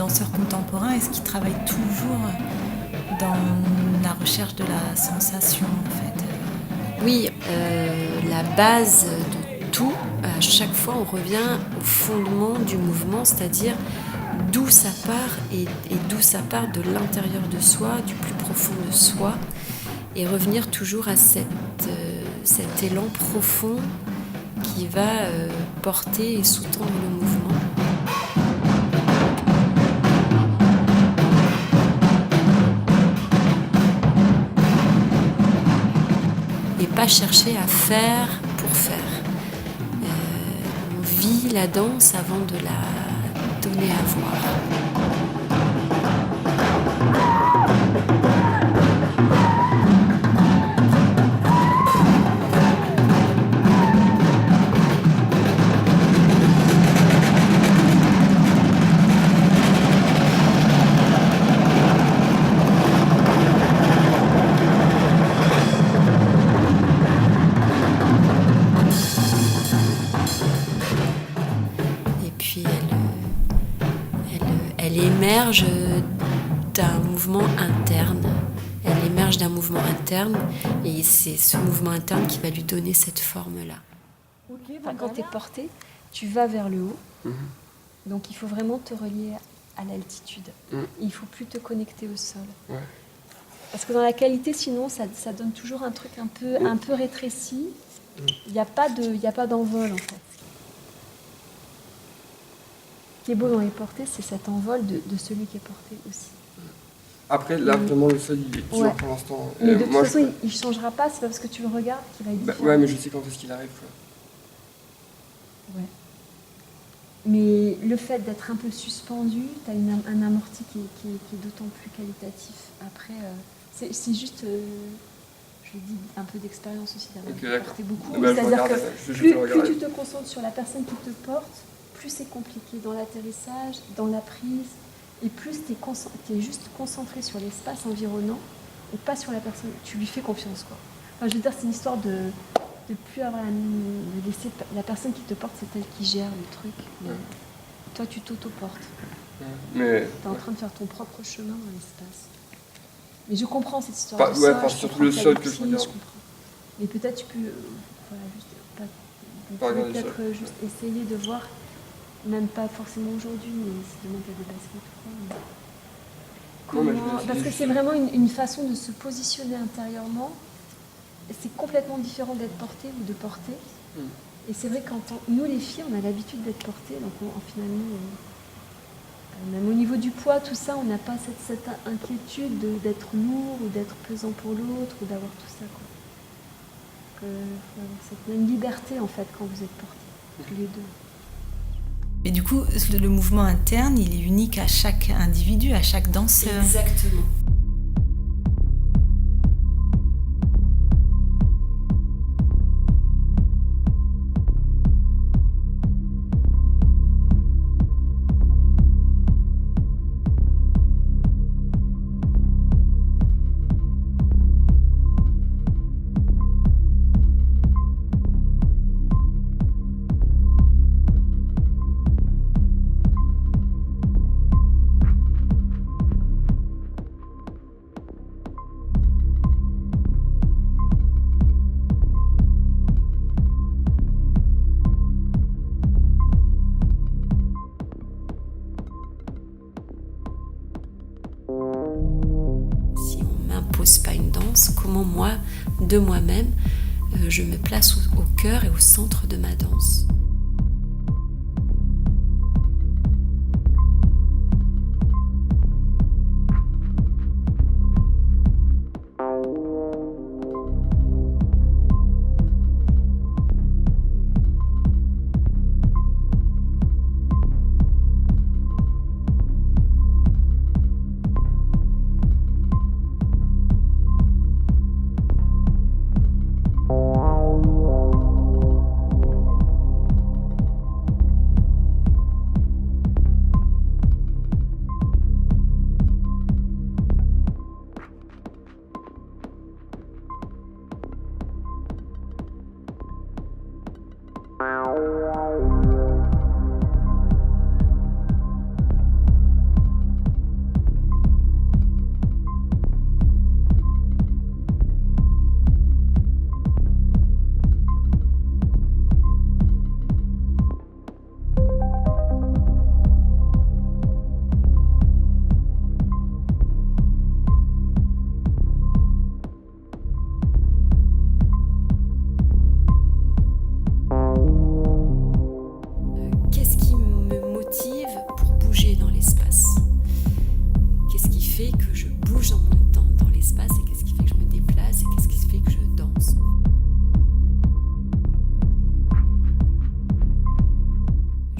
danseur contemporain, est-ce qu'il travaille toujours dans la recherche de la sensation, en fait? Oui, la base de tout, à chaque fois, on revient au fondement du mouvement, c'est-à-dire d'où ça part et d'où ça part de l'intérieur de soi, du plus profond de soi, et revenir toujours à cet élan profond qui va porter et sous-tendre le mouvement. Et pas chercher à faire pour faire. On vit la danse avant de la donner à voir. Elle émerge d'un mouvement interne. Elle émerge d'un mouvement interne et c'est ce mouvement interne qui va lui donner cette forme-là. Quand tu es porté, tu vas vers le haut. Donc il faut vraiment te relier à l'altitude. Il faut plus te connecter au sol. Ouais. Parce que dans la qualité, sinon, ça donne toujours un truc un peu rétréci. Il n'y a pas d'envol, en fait. Ce qui est beau dans les portées, c'est cet envol de celui qui est porté aussi. Après, là, vraiment, le sol, il est dur pour l'instant. Mais de toute façon, il ne changera pas. C'est pas parce que tu le regardes qu'il va être différent. Ouais, mais je sais quand est-ce qu'il arrive, quoi. Ouais. Mais le fait d'être un peu suspendu, tu as un amorti qui est d'autant plus qualitatif. Après, c'est juste, je le dis, un peu d'expérience aussi d'avoir porté beaucoup. C'est-à-dire que plus tu te concentres sur la personne qui te porte, plus c'est compliqué dans l'atterrissage, dans la prise, et plus tu es juste concentré sur l'espace environnant et pas sur la personne. Tu lui fais confiance, quoi. Enfin, je veux dire, c'est une histoire de plus avoir de laisser la personne qui te porte, c'est elle qui gère le truc. Mais toi, tu t'auto-portes. Mais tu es en train de faire ton propre chemin dans l'espace. Mais je comprends cette histoire. Surtout le sol que je regarde. Je comprends. Mais peut-être tu peux peut-être juste essayer de voir, même pas forcément aujourd'hui, mais si demain tu as des baskets ou quoi. Parce que c'est vraiment une façon de se positionner intérieurement. C'est complètement différent d'être porté ou de porter. Et c'est vrai que nous, les filles, on a l'habitude d'être portées. Donc, finalement, même au niveau du poids, tout ça, on n'a pas cette inquiétude d'être lourd ou d'être pesant pour l'autre ou d'avoir tout ça, quoi. Donc, faut avoir cette même liberté, en fait, quand vous êtes portés, tous les deux. Et du coup, le mouvement interne, il est unique à chaque individu, à chaque danseur. Exactement. Pas une danse, comment moi, de moi-même, je me place au cœur et au centre de ma danse.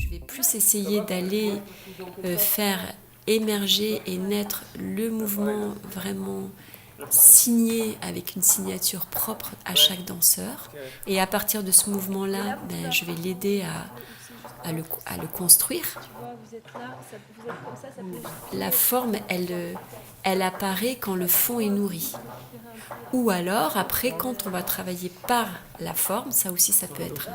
je vais plus essayer d'aller faire émerger et naître le mouvement vraiment signé avec une signature propre à chaque danseur. Et à partir de ce mouvement-là, je vais l'aider à le construire. La forme, elle apparaît quand le fond est nourri. Ou alors, après, quand on va travailler par la forme, ça aussi, ça peut être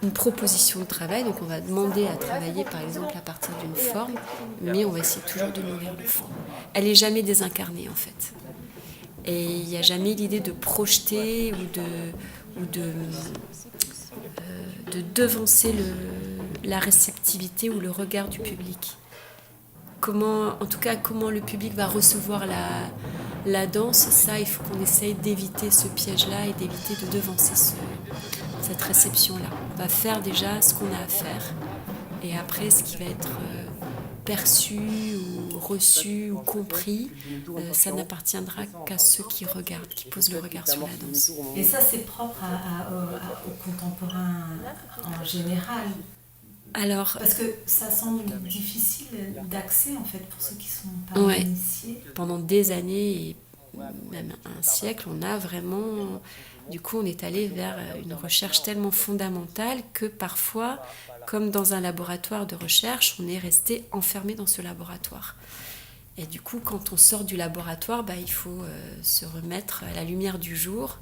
une proposition de travail. Donc, on va demander à travailler, par exemple, à partir d'une forme, mais on va essayer toujours de nourrir le fond. Elle n'est jamais désincarnée, en fait. Et il n'y a jamais l'idée de projeter ou de devancer la réceptivité ou le regard du public. Comment le public va recevoir la danse, ça, il faut qu'on essaye d'éviter ce piège-là et d'éviter de devancer cette réception-là. On va faire déjà ce qu'on a à faire, et après, ce qui va être perçu ou reçu ou compris, ça n'appartiendra qu'à ceux qui regardent, qui posent le regard sur la danse. Et ça, c'est propre aux contemporains en général. Alors, parce que ça semble difficile d'accès en fait pour ceux qui sont pas initiés. Pendant des années et même un siècle, on a vraiment, du coup, on est allé vers une recherche tellement fondamentale que parfois, comme dans un laboratoire de recherche, on est resté enfermé dans ce laboratoire. Et du coup, quand on sort du laboratoire, il faut se remettre à la lumière du jour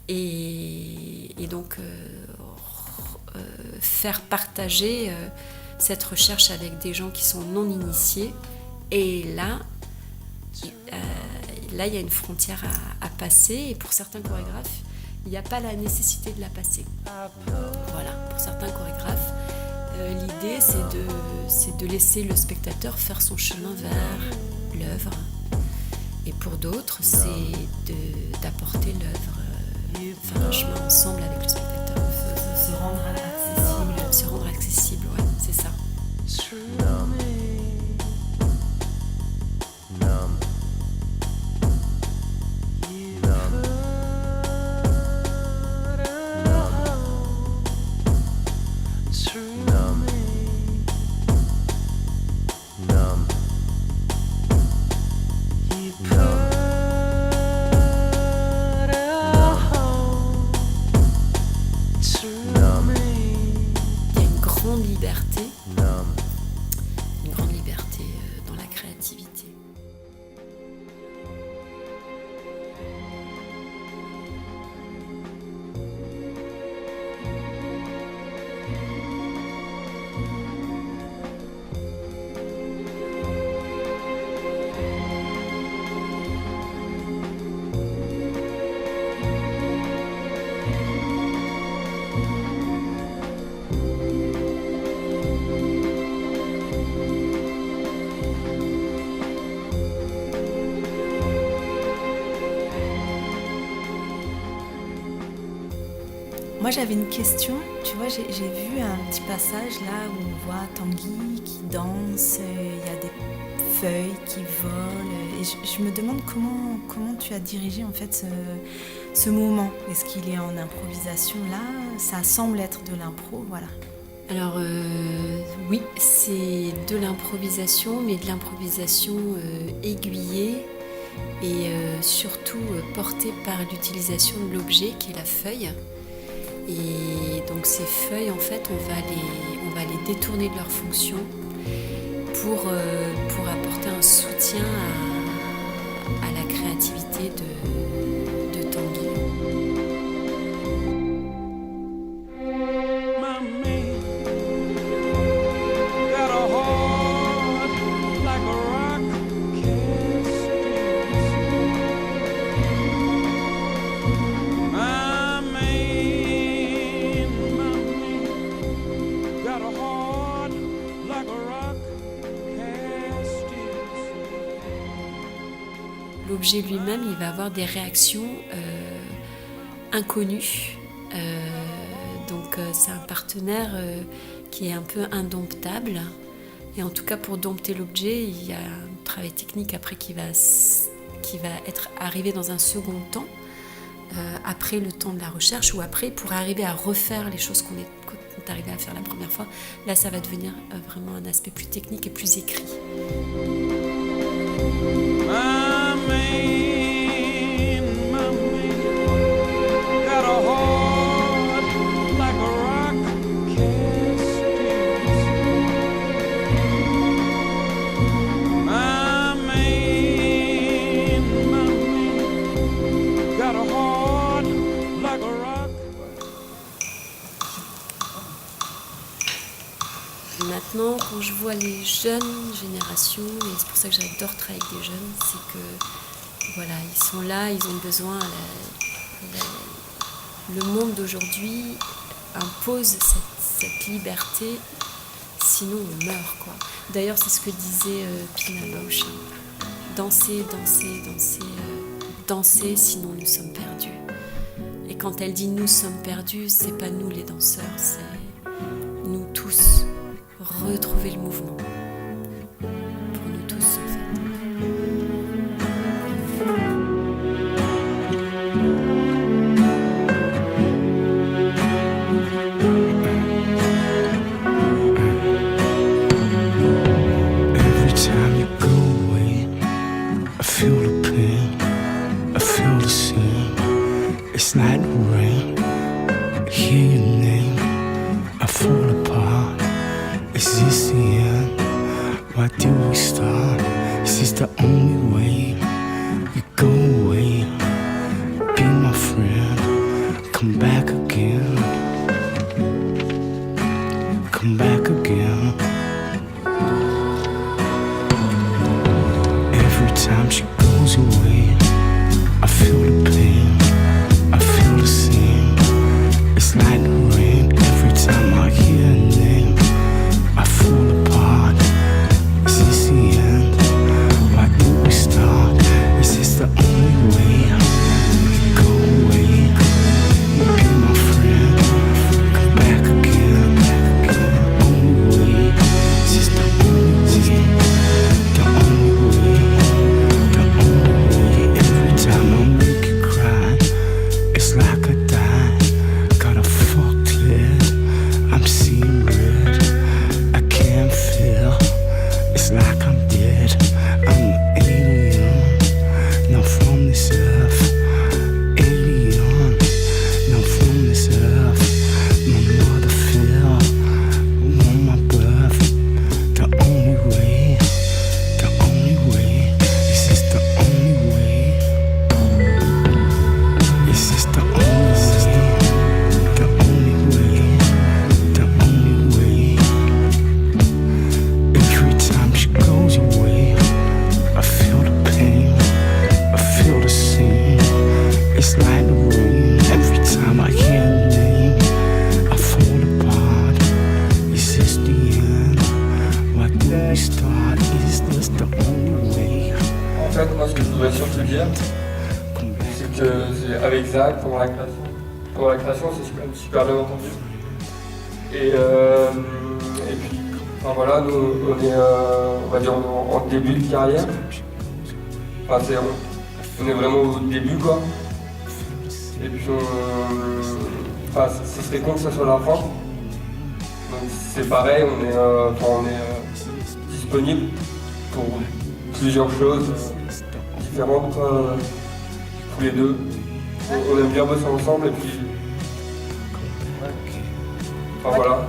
et donc faire partager cette recherche avec des gens qui sont non initiés. Et là, il y a une frontière à passer, et pour certains chorégraphes, il n'y a pas la nécessité de la passer. Voilà, pour certains chorégraphes, l'idée c'est de laisser le spectateur faire son chemin vers l'œuvre. Et pour d'autres, c'est d'apporter l'œuvre, faire un chemin ensemble avec le spectateur. Se rendre accessible, ouais, c'est ça. Une grande liberté dans la créativité. Moi j'avais une question, tu vois, j'ai vu un petit passage là où on voit Tanguy qui danse, il y a des feuilles qui volent, et je me demande comment tu as dirigé en fait ce mouvement. Est-ce qu'il est en improvisation là? Ça semble être de l'impro, voilà. Alors oui, c'est de l'improvisation, mais de l'improvisation aiguillée et surtout portée par l'utilisation de l'objet qui est la feuille. Et donc ces feuilles, en fait, on va les détourner de leur fonction pour apporter un soutien à la créativité de Tanguy. L'objet lui-même, il va avoir des réactions inconnues. Donc c'est un partenaire qui est un peu indomptable. Et en tout cas, pour dompter l'objet, il y a un travail technique après qui va être arrivé dans un second temps, après le temps de la recherche, ou après pour arriver à refaire les choses qu'on arrivé à faire la première fois. Là, ça va devenir vraiment un aspect plus technique et plus écrit. My man got a heart like a rock cast. My man got a heart like a rock. Maintenant, quand je vois les jeunes générations, et c'est pour ça que j'adore travailler avec des jeunes, c'est que voilà, ils sont là, ils ont besoin. Le monde d'aujourd'hui impose cette liberté, sinon on meurt, quoi. D'ailleurs, c'est ce que disait Pina Bausch. Danser, danser, danser, danser, sinon nous sommes perdus. Et quand elle dit nous sommes perdus, c'est pas nous les danseurs, c'est nous tous. Retrouver le mouvement. Pour nous tous, en fait. Every time you go away, I feel the pain, I feel the same. It's like the rain, I hear your name, I fall apart. Is this the end? Why do we start? Is this the only way? You go away, be my friend, come back again, come back again. Every time she goes away, I feel the pain, I feel the same. It's like the rain, every time I hear her name, I fall apart. Is this the end? Why do we start? Is this the only way? You go away, be my friend, come back again. Only way. Is this the only way? The only way. The only way. Every time I make you cry, it's like I died. Got a fucked head, I'm seeing red. I can't feel, it's like I'm dead. I'm an alien, not from this earth. Alien, not from this earth. My mother fell on my birth. The only way, the only way. Is this the only way? Is this the only way? The only way, the only way. Every time she goes away, I feel the pain, I feel the same. It's like the rain, every time I hear her name, I fall apart. Is this the end? Why do we start? Is this the only way? En fait, moi, ce que je voudrais surtout dire, c'est que c'est avec Zach, pendant la création, c'est quand même super bien entendu. Et puis, enfin voilà, nous, on est, on va dire, en début de carrière. Enfin, on est vraiment au début, quoi. Et puis, enfin, ce serait con que ça soit la fin. Donc, c'est pareil, on est disponible pour plusieurs choses différentes, quoi, tous les deux. On aime bien bosser ensemble et puis. Enfin voilà.